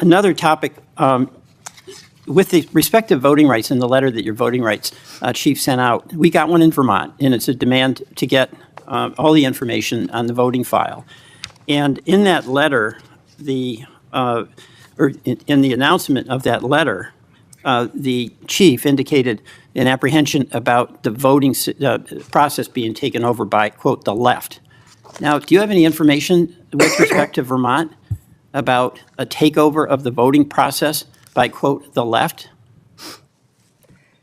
Another topic, with the respect to voting rights and the letter that your voting rights chief sent out, we got one in Vermont, and it's a demand to get all the information on the voting file. And in that letter, in the announcement of that letter, the chief indicated an apprehension about the voting process being taken over by, quote, the left. Now, do you have any information with respect to Vermont about a takeover of the voting process by, quote, the left?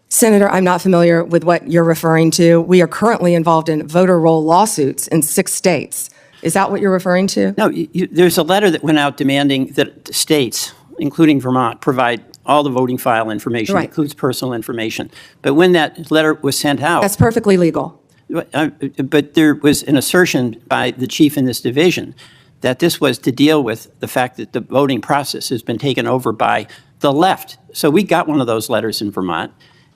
Senator, I'm not familiar with what you're referring to. We are currently involved in voter roll lawsuits in 6 states. Is that what you're referring to? No, there's a letter that went out demanding that states, including Vermont, provide all the voting file information, Right. includes personal information. But when that letter was sent out, That's perfectly legal. but there was an assertion by the chief in this division that this was to deal with the fact that the voting process has been taken over by the left. So we got one of those letters in Vermont.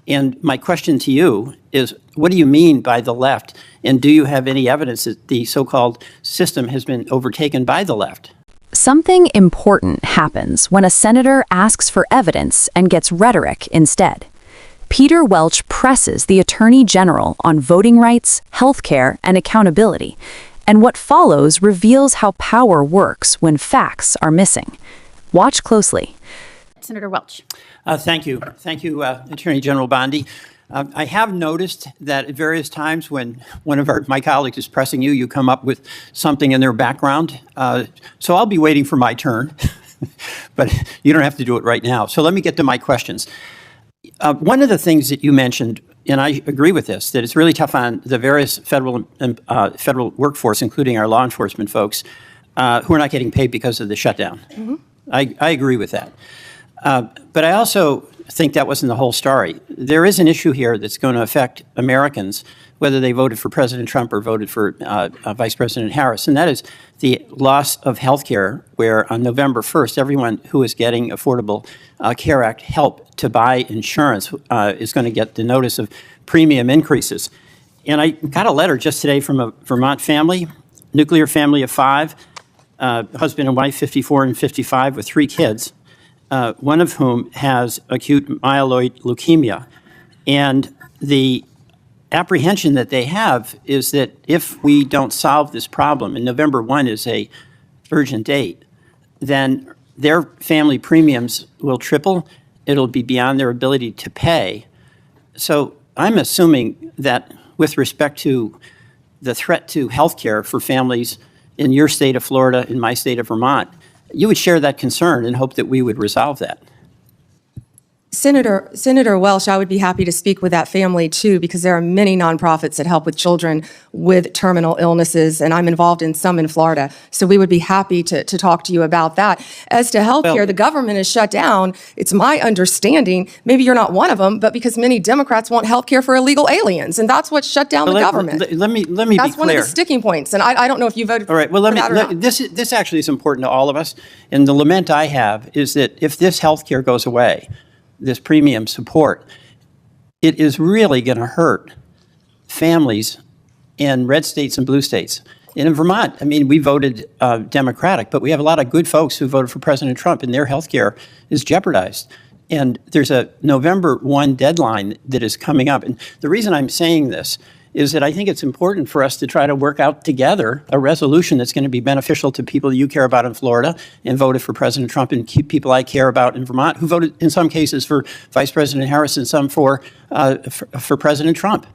And my question to you is, what do you mean by the left? And do you have any evidence that the so-called system has been overtaken by the left? Something important happens when a senator asks for evidence and gets rhetoric instead. Peter Welch presses the Attorney General on voting rights, healthcare, and accountability. And what follows reveals how power works when facts are missing. Watch closely. Senator Welch. Thank you. Thank you, Attorney General Bondi. I have noticed that at various times when one of my colleagues is pressing you, you come up with something in their background. So I'll be waiting for my turn, but you don't have to do it right now. So let me get to my questions. One of the things that you mentioned, and I agree with this, that it's really tough on the various federal workforce, including our law enforcement folks, who are not getting paid because of the shutdown. Mm-hmm. I agree with that. But I also think that wasn't the whole story. There is an issue here that's going to affect Americans, whether they voted for President Trump or voted for Vice President Harris, and that is the loss of health care, where on November 1st, everyone who is getting Affordable Care Act help to buy insurance is going to get the notice of premium increases. And I got a letter just today from a Vermont family, nuclear family of 5, husband and wife, 54 and 55, with 3 kids. One of whom has acute myeloid leukemia. And the apprehension that they have is that if we don't solve this problem, and November 1 is a urgent date, then their family premiums will triple. It'll be beyond their ability to pay. So I'm assuming that with respect to the threat to health care for families in your state of Florida, in my state of Vermont, you would share that concern and hope that we would resolve that. Senator Welch, I would be happy to speak with that family too, because there are many nonprofits that help with children with terminal illnesses, and I'm involved in some in Florida. So we would be happy to talk to you about that. As to health care, the government is shut down. It's my understanding, maybe you're not one of them, but because many Democrats want health care for illegal aliens, and that's what shut down the government. Let me be clear. That's one of the sticking points, and I don't know if you voted for that. All right, well, this actually is important to all of us, and the lament I have is that if this health care goes away, this premium support, it is really going to hurt families in red states and blue states. And in Vermont, I mean, we voted Democratic, but we have a lot of good folks who voted for President Trump, and their health care is jeopardized. And there's a November 1 deadline that is coming up. And the reason I'm saying this is that I think it's important for us to try to work out together a resolution that's going to be beneficial to people you care about in Florida and voted for President Trump, and people I care about in Vermont who voted in some cases for Vice President Harris and some for President Trump.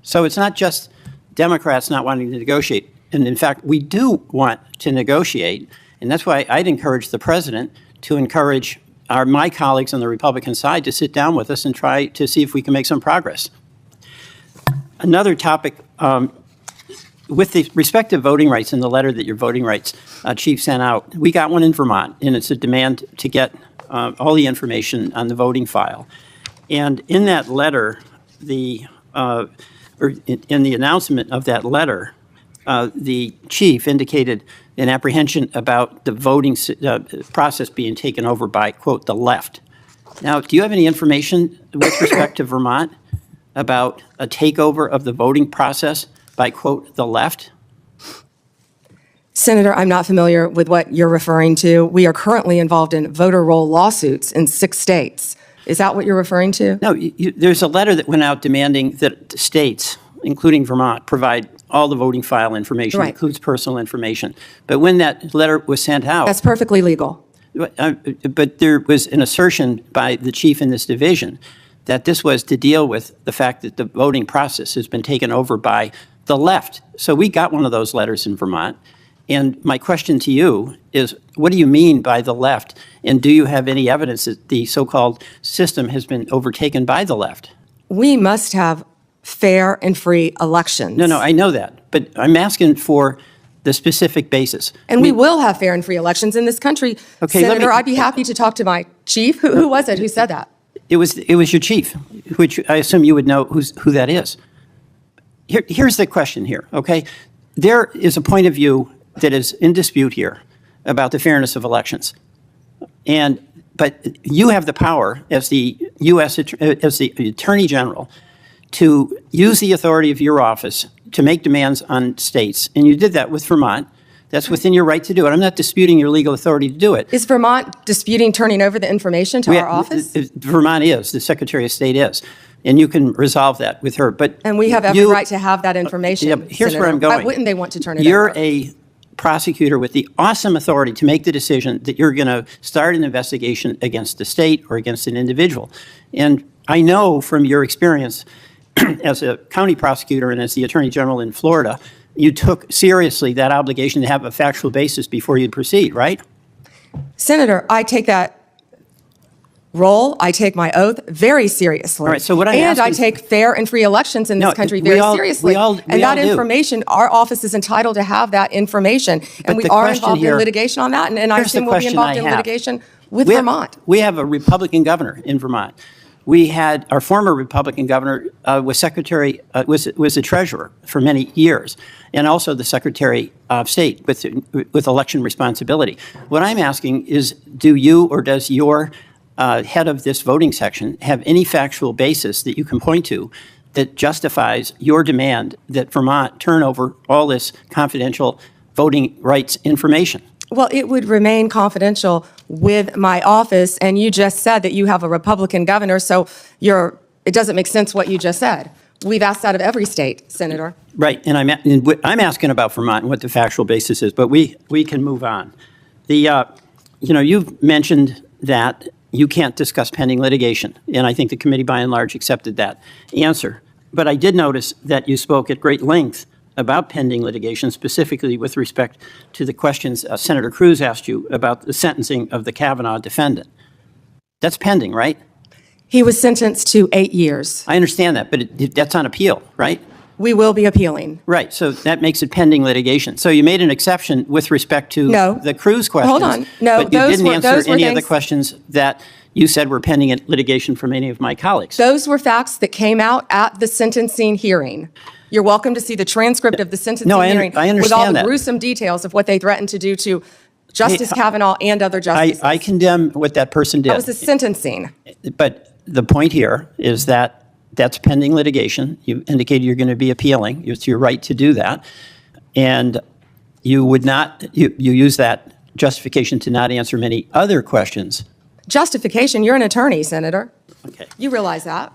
So it's not just Democrats not wanting to negotiate. And in fact, we do want to negotiate. And that's why I'd encourage the president to encourage my colleagues on the Republican side to sit down with us and try to see if we can make some progress. Another topic, with the respect to voting rights and the letter that your voting rights chief sent out, we got one in Vermont, and it's a demand to get all the information on the voting file. And in that letter, in the announcement of that letter, the chief indicated an apprehension about the voting process being taken over by, quote, the left. Now, do you have any information with respect to Vermont about a takeover of the voting process by, quote, the left? Senator, I'm not familiar with what you're referring to. We are currently involved in voter roll lawsuits in 6 states. Is that what you're referring to? No, there's a letter that went out demanding that states, including Vermont, provide all the voting file information, Right. includes personal information. But when that letter was sent out, That's perfectly legal. but there was an assertion by the chief in this division that this was to deal with the fact that the voting process has been taken over by the left. So we got one of those letters in Vermont. And my question to you is, what do you mean by the left? And do you have any evidence that the so-called system has been overtaken by the left? We must have fair and free elections. No, I know that. But I'm asking for the specific basis. And we will have fair and free elections in this country. Okay, let Senator, me- I'd be happy to talk to my chief. Who was it? Who said that? It was your chief, which I assume you would know who that is. Here's the question here, okay? There is a point of view that is in dispute here about the fairness of elections. But you have the power as the as the Attorney General to use the authority of your office to make demands on states, and you did that with Vermont. That's within your right to do it. I'm not disputing your legal authority to do it. Is Vermont disputing turning over the information to our office? Vermont is, the Secretary of State is, and you can resolve that with her. But And we have every right to have that information. Yeah, but here's Senator. where I'm going. Why wouldn't they want to turn it You're over? a prosecutor with the awesome authority to make the decision that you're going to start an investigation against a state or against an individual. And I know from your experience as a county prosecutor and as the Attorney General in Florida, you took seriously that obligation to have a factual basis before you'd proceed, right? Senator, I take that role, I take my oath very seriously. All right, so what I'm And I asking- take fair and free elections in this No, country we very all- seriously. we all And that do. information, our office is entitled to have that information. But And we the are question involved here- in litigation on that, and I Here's the assume we'll be question involved I in have. litigation with We have- Vermont. We have a Republican governor in Vermont. We had our former Republican governor was secretary was the treasurer for many years, and also the Secretary of State with election responsibility. What I'm asking is, do you or does your head of this voting section have any factual basis that you can point to that justifies your demand that Vermont turn over all this confidential voting rights information? Well, it would remain confidential with my office, and you just said that you have a Republican governor, so it doesn't make sense what you just said. We've asked that of every state, Senator. Right, and I'm asking about Vermont and what the factual basis is, but we can move on. You've mentioned that you can't discuss pending litigation, and I think the committee by and large accepted that answer. But I did notice that you spoke at great length about pending litigation, specifically with respect to the questions Senator Cruz asked you about the sentencing of the Kavanaugh defendant. That's pending, right? He was sentenced to 8 years. I understand that, but that's on appeal, right? We will be appealing. Right, so that makes it pending litigation. So you made an exception with respect to No. the Cruz questions. Hold on. No, but you those didn't were- answer those were any of the things- questions that you said were pending in litigation from any of my colleagues. Those were facts that came out at the sentencing hearing. You're welcome to see the transcript of the sentencing No, I hearing with all understand the that. gruesome details of what they threatened to do to Justice Kavanaugh and other justices. I condemn what that person did. That was the sentencing. But the point here is that that's pending litigation. You indicated you're going to be appealing. It's your right to do that. And you would not, you use that justification to not answer many other questions. Justification, you're an attorney, Senator. Okay. You realize that.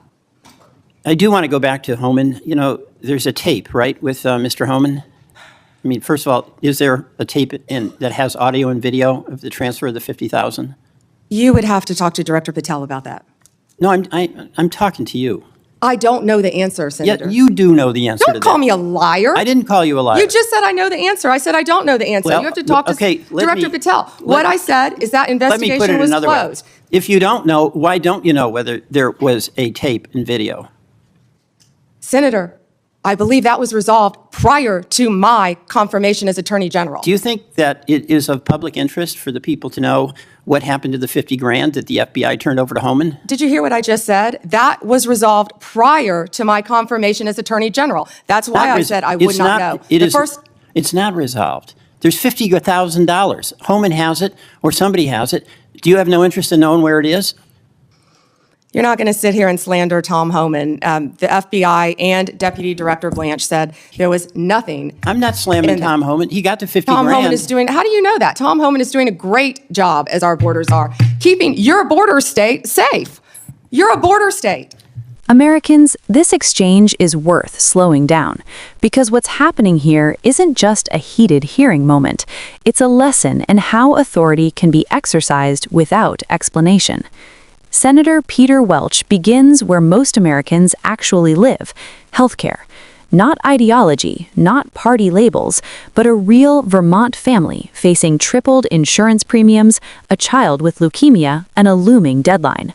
I do want to go back to Homan. There's a tape, right, with Mr. Homan? I mean, first of all, is there a tape that has audio and video of the transfer of the $50,000? You would have to talk to Director Patel about that. No, I'm talking to you. I don't know the answer, Yeah, Senator. you do know the answer to that. Don't call me a liar. I didn't call you a liar. You just said I know the answer. I said I don't know the answer. Well, You have to talk to okay, let Director me- Patel. What I said is that Let me put investigation it was another way. closed. If you don't know, why don't you know whether there was a tape and video? Senator, I believe that was resolved prior to my confirmation as Attorney General. Do you think that it is of public interest for the people to know what happened to the $50,000 that the FBI turned over to Homan? Did you hear what I just said? That was resolved prior to my confirmation as Attorney General. That's why I said I would not know. It's not resolved. There's $50,000. Homan has it, or somebody has it. Do you have no interest in knowing where it is? You're not going to sit here and slander Tom Homan. The FBI and Deputy Director Blanche said there was nothing. I'm not slamming Tom Homan. He got to 50 Tom grand. Homan is doing, how do you know that? Tom Homan is doing a great job, as our borders are, keeping your border state safe. You're a border state. Americans, this exchange is worth slowing down, because what's happening here isn't just a heated hearing moment. It's a lesson in how authority can be exercised without explanation. Senator Peter Welch begins where most Americans actually live, healthcare. Not ideology, not party labels, but a real Vermont family facing tripled insurance premiums, a child with leukemia, and a looming deadline.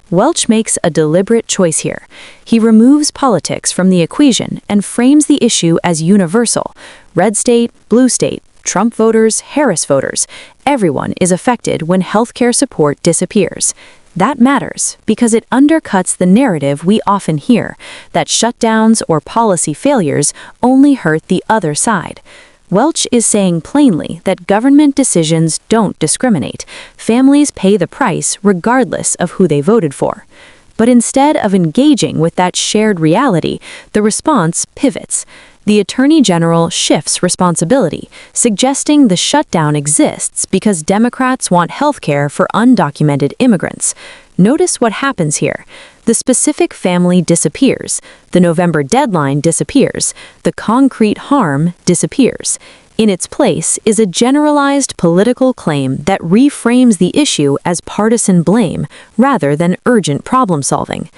Welch makes a deliberate choice here. He removes politics from the equation and frames the issue as universal. Red state, blue state, Trump voters, Harris voters. Everyone is affected when healthcare support disappears. That matters because it undercuts the narrative we often hear, that shutdowns or policy failures only hurt the other side. Welch is saying plainly that government decisions don't discriminate. Families pay the price regardless of who they voted for. But instead of engaging with that shared reality, the response pivots. The Attorney General shifts responsibility, suggesting the shutdown exists because Democrats want health care for undocumented immigrants. Notice what happens here. The specific family disappears. The November deadline disappears. The concrete harm disappears. In its place is a generalized political claim that reframes the issue as partisan blame rather than urgent problem solving.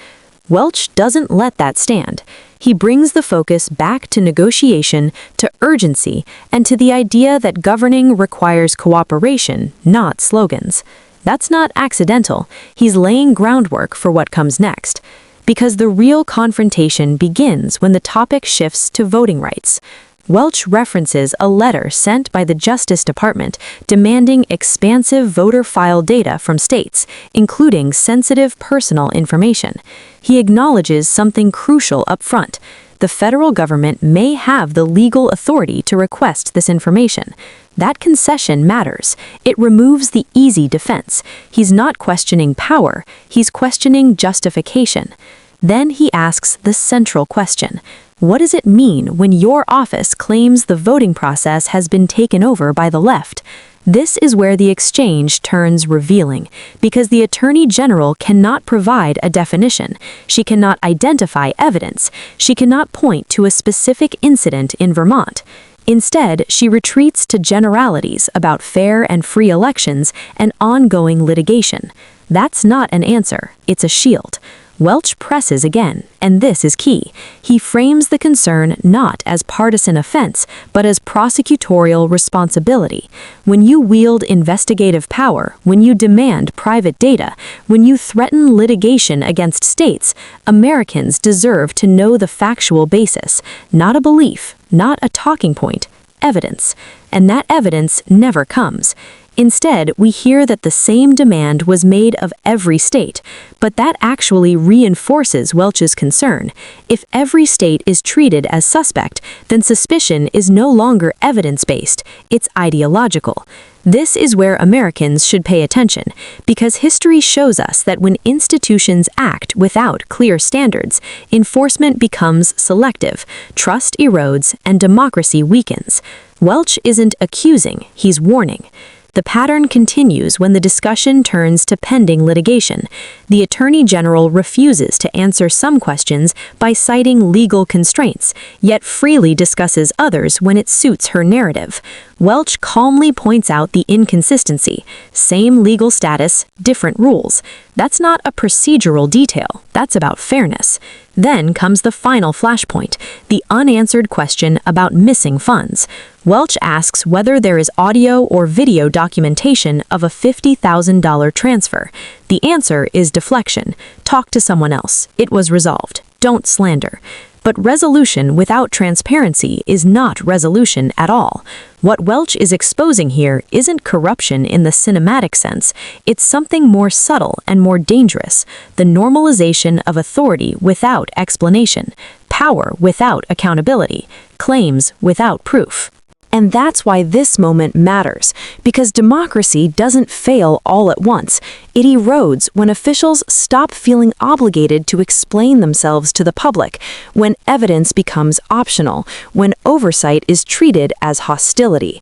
Welch doesn't let that stand. He brings the focus back to negotiation, to urgency, and to the idea that governing requires cooperation, not slogans. That's not accidental. He's laying groundwork for what comes next. Because the real confrontation begins when the topic shifts to voting rights. Welch references a letter sent by the Justice Department demanding expansive voter file data from states, including sensitive personal information. He acknowledges something crucial up front. The federal government may have the legal authority to request this information. That concession matters. It removes the easy defense. He's not questioning power, he's questioning justification. Then he asks the central question. What does it mean when your office claims the voting process has been taken over by the left? This is where the exchange turns revealing, because the Attorney General cannot provide a definition. She cannot identify evidence. She cannot point to a specific incident in Vermont. Instead, she retreats to generalities about fair and free elections and ongoing litigation. That's not an answer, it's a shield. Welch presses again, and this is key. He frames the concern not as partisan offense, but as prosecutorial responsibility. When you wield investigative power, when you demand private data, when you threaten litigation against states, Americans deserve to know the factual basis, not a belief, not a talking point, evidence. And that evidence never comes. Instead, we hear that the same demand was made of every state, but that actually reinforces Welch's concern. If every state is treated as suspect, then suspicion is no longer evidence-based, it's ideological. This is where Americans should pay attention, because history shows us that when institutions act without clear standards, enforcement becomes selective, trust erodes, and democracy weakens. Welch isn't accusing, he's warning. The pattern continues when the discussion turns to pending litigation. The Attorney General refuses to answer some questions by citing legal constraints, yet freely discusses others when it suits her narrative. Welch calmly points out the inconsistency. Same legal status, different rules. That's not a procedural detail. That's about fairness. Then comes the final flashpoint, the unanswered question about missing funds. Welch asks whether there is audio or video documentation of a $50,000 transfer. The answer is deflection. Talk to someone else. It was resolved. Don't slander. But resolution without transparency is not resolution at all. What Welch is exposing here isn't corruption in the cinematic sense. It's something more subtle and more dangerous, the normalization of authority without explanation, power without accountability, claims without proof. And that's why this moment matters, because democracy doesn't fail all at once. It erodes when officials stop feeling obligated to explain themselves to the public, when evidence becomes optional, when oversight is treated as hostility.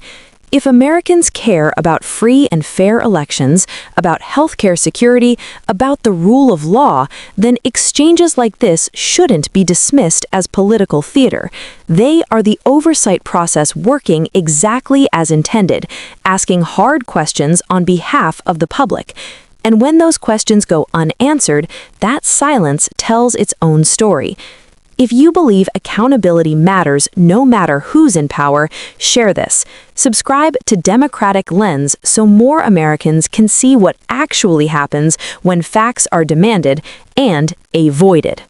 If Americans care about free and fair elections, about healthcare security, about the rule of law, then exchanges like this shouldn't be dismissed as political theater. They are the oversight process working exactly as intended, asking hard questions on behalf of the public. And when those questions go unanswered, that silence tells its own story. If you believe accountability matters no matter who's in power, share this. Subscribe to Democratic Lens so more Americans can see what actually happens when facts are demanded and avoided.